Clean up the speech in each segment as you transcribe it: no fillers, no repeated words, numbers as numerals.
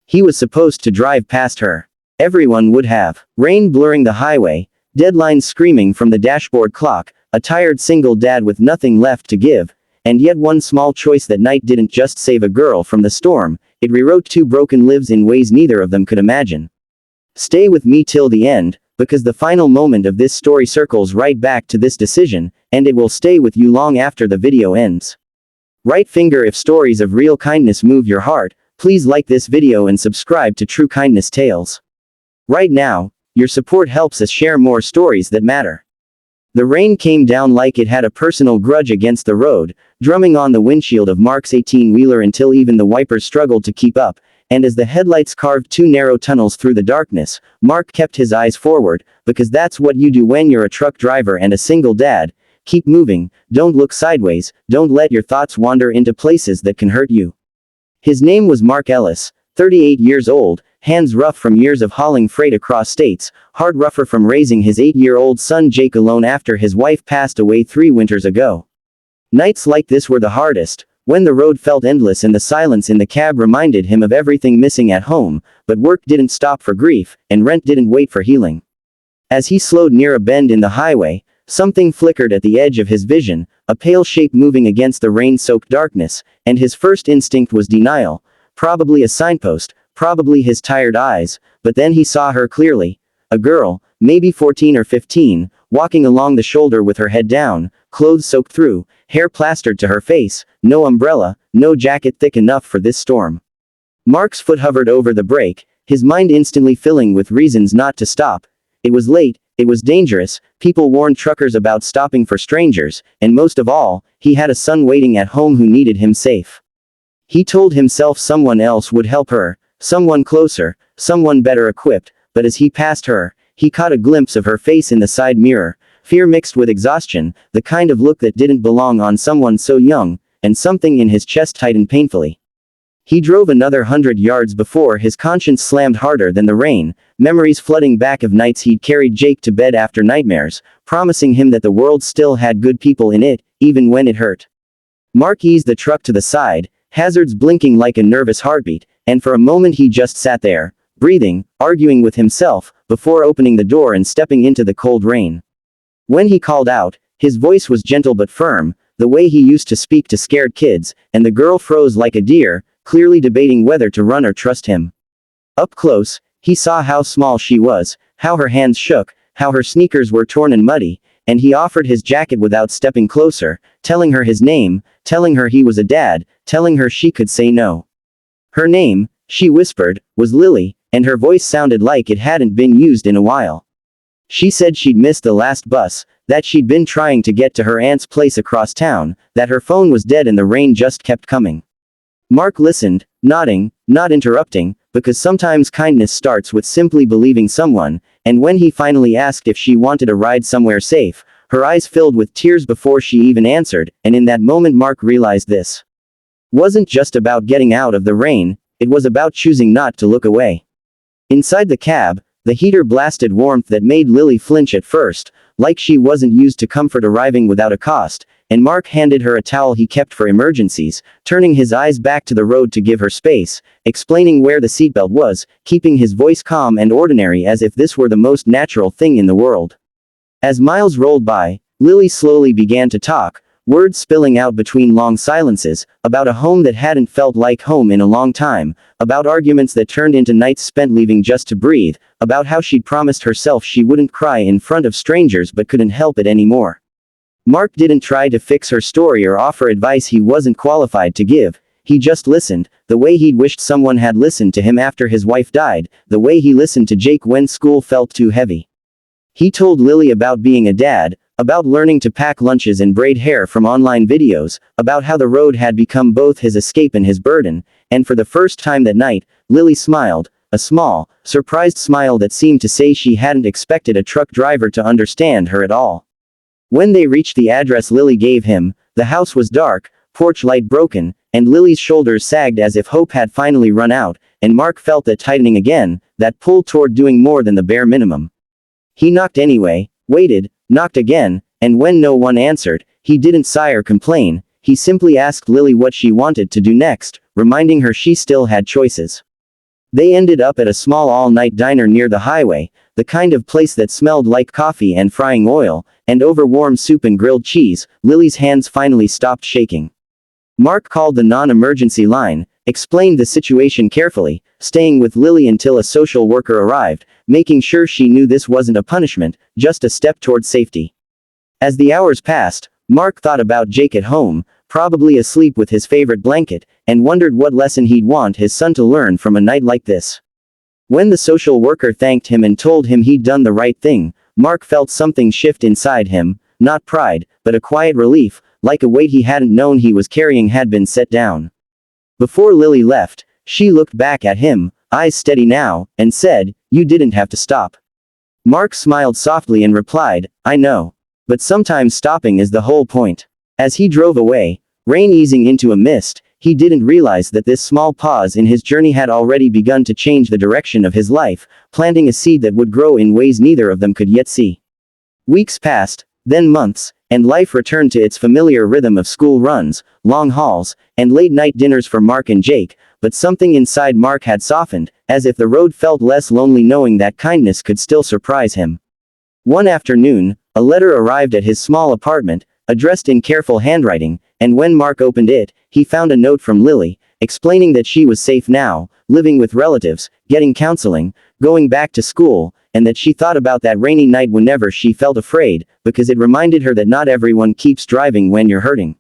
He was supposed to drive past her. Everyone would have. Rain blurring the highway, deadlines screaming from the dashboard clock, a tired single dad with nothing left to give, and yet one small choice that night didn't just save a girl from the storm, it rewrote two broken lives in ways neither of them could imagine. Stay with me till the end, because the final moment of this story circles right back to this decision, and it will stay with you long after the video ends. Right finger if stories of real kindness move your heart, please like this video and subscribe to True Kindness Tales. Right now, your support helps us share more stories that matter. The rain came down like it had a personal grudge against the road, drumming on the windshield of Mark's 18-wheeler until even the wipers struggled to keep up, and as the headlights carved two narrow tunnels through the darkness, Mark kept his eyes forward, because that's what you do when you're a truck driver and a single dad. Keep moving, don't look sideways, don't let your thoughts wander into places that can hurt you. His name was Mark Ellis, 38 years old, hands rough from years of hauling freight across states, heart rougher from raising his 8-year-old son Jake alone after his wife passed away 3 winters ago. Nights like this were the hardest, when the road felt endless and the silence in the cab reminded him of everything missing at home, but work didn't stop for grief, and rent didn't wait for healing. As he slowed near a bend in the highway, something flickered at the edge of his vision, a pale shape moving against the rain-soaked darkness, and his first instinct was denial, probably a signpost, probably his tired eyes, but then he saw her clearly. A girl, maybe 14 or 15, walking along the shoulder with her head down, clothes soaked through, hair plastered to her face, no umbrella, no jacket thick enough for this storm. Mark's foot hovered over the brake, his mind instantly filling with reasons not to stop. It was late, it was dangerous, people warned truckers about stopping for strangers, and most of all, he had a son waiting at home who needed him safe. He told himself someone else would help her, someone closer, someone better equipped, but as he passed her, he caught a glimpse of her face in the side mirror, fear mixed with exhaustion, the kind of look that didn't belong on someone so young, and something in his chest tightened painfully. He drove another 100 yards before his conscience slammed harder than the rain, memories flooding back of nights he'd carried Jake to bed after nightmares, promising him that the world still had good people in it, even when it hurt. Mark eased the truck to the side, hazards blinking like a nervous heartbeat, and for a moment he just sat there, breathing, arguing with himself, before opening the door and stepping into the cold rain. When he called out, his voice was gentle but firm, the way he used to speak to scared kids, and the girl froze like a deer, clearly debating whether to run or trust him. Up close, he saw how small she was, how her hands shook, how her sneakers were torn and muddy, and he offered his jacket without stepping closer, telling her his name, telling her he was a dad, telling her she could say no. Her name, she whispered, was Lily, and her voice sounded like it hadn't been used in a while. She said she'd missed the last bus, that she'd been trying to get to her aunt's place across town, that her phone was dead and the rain just kept coming. Mark listened, nodding, not interrupting, because sometimes kindness starts with simply believing someone, and when he finally asked if she wanted a ride somewhere safe, her eyes filled with tears before she even answered, and in that moment Mark realized this wasn't just about getting out of the rain, it was about choosing not to look away. Inside the cab, the heater blasted warmth that made Lily flinch at first, like she wasn't used to comfort arriving without a cost, and Mark handed her a towel he kept for emergencies, turning his eyes back to the road to give her space, explaining where the seatbelt was, keeping his voice calm and ordinary as if this were the most natural thing in the world. As miles rolled by, Lily slowly began to talk, words spilling out between long silences, about a home that hadn't felt like home in a long time, about arguments that turned into nights spent leaving just to breathe, about how she'd promised herself she wouldn't cry in front of strangers but couldn't help it anymore. Mark didn't try to fix her story or offer advice he wasn't qualified to give, he just listened, the way he'd wished someone had listened to him after his wife died, the way he listened to Jake when school felt too heavy. He told Lily about being a dad, about learning to pack lunches and braid hair from online videos, about how the road had become both his escape and his burden, and for the first time that night, Lily smiled, a small, surprised smile that seemed to say she hadn't expected a truck driver to understand her at all. When they reached the address Lily gave him, the house was dark, porch light broken, and Lily's shoulders sagged as if hope had finally run out, and Mark felt that tightening again, that pull toward doing more than the bare minimum. He knocked anyway, waited, knocked again, and when no one answered, he didn't sigh or complain, he simply asked Lily what she wanted to do next, reminding her she still had choices. They ended up at a small all-night diner near the highway, the kind of place that smelled like coffee and frying oil, and overwarm soup and grilled cheese. Lily's hands finally stopped shaking. Mark called the non-emergency line, explained the situation carefully, staying with Lily until a social worker arrived, making sure she knew this wasn't a punishment, just a step toward safety. As the hours passed, Mark thought about Jake at home, probably asleep with his favorite blanket, and wondered what lesson he'd want his son to learn from a night like this. When the social worker thanked him and told him he'd done the right thing, Mark felt something shift inside him, not pride, but a quiet relief, like a weight he hadn't known he was carrying had been set down. Before Lily left, she looked back at him, eyes steady now, and said, "You didn't have to stop." Mark smiled softly and replied, "I know. But sometimes stopping is the whole point." As he drove away, rain easing into a mist, he didn't realize that this small pause in his journey had already begun to change the direction of his life, planting a seed that would grow in ways neither of them could yet see. Weeks passed, then months, and life returned to its familiar rhythm of school runs, long hauls, and late-night dinners for Mark and Jake, but something inside Mark had softened, as if the road felt less lonely knowing that kindness could still surprise him. One afternoon, a letter arrived at his small apartment, addressed in careful handwriting, and when Mark opened it, he found a note from Lily, explaining that she was safe now, living with relatives, getting counseling, going back to school, and that she thought about that rainy night whenever she felt afraid, because it reminded her that not everyone keeps driving when you're hurting.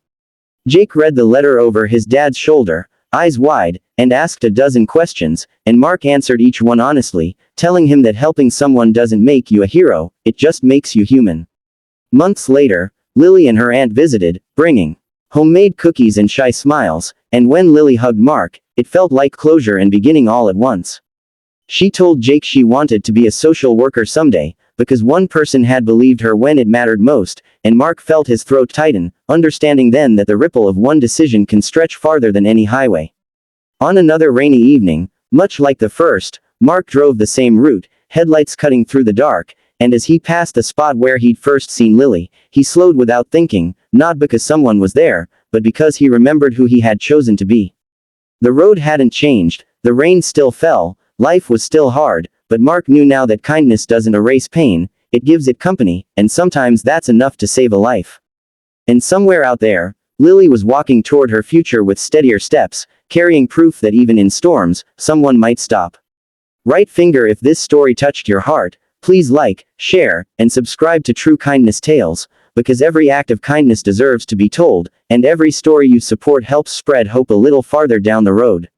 Jake read the letter over his dad's shoulder, eyes wide, and asked a dozen questions, and Mark answered each one honestly, telling him that helping someone doesn't make you a hero, it just makes you human. Months later, Lily and her aunt visited, bringing homemade cookies and shy smiles, and when Lily hugged Mark, it felt like closure and beginning all at once. She told Jake she wanted to be a social worker someday, because one person had believed her when it mattered most, and Mark felt his throat tighten, understanding then that the ripple of one decision can stretch farther than any highway. On another rainy evening, much like the first, Mark drove the same route, headlights cutting through the dark, and as he passed the spot where he'd first seen Lily, he slowed without thinking, not because someone was there, but because he remembered who he had chosen to be. The road hadn't changed, the rain still fell, life was still hard, but Mark knew now that kindness doesn't erase pain, it gives it company, and sometimes that's enough to save a life. And somewhere out there, Lily was walking toward her future with steadier steps, carrying proof that even in storms, someone might stop. Right finger, if this story touched your heart, please like, share, and subscribe to True Kindness Tales, because every act of kindness deserves to be told, and every story you support helps spread hope a little farther down the road.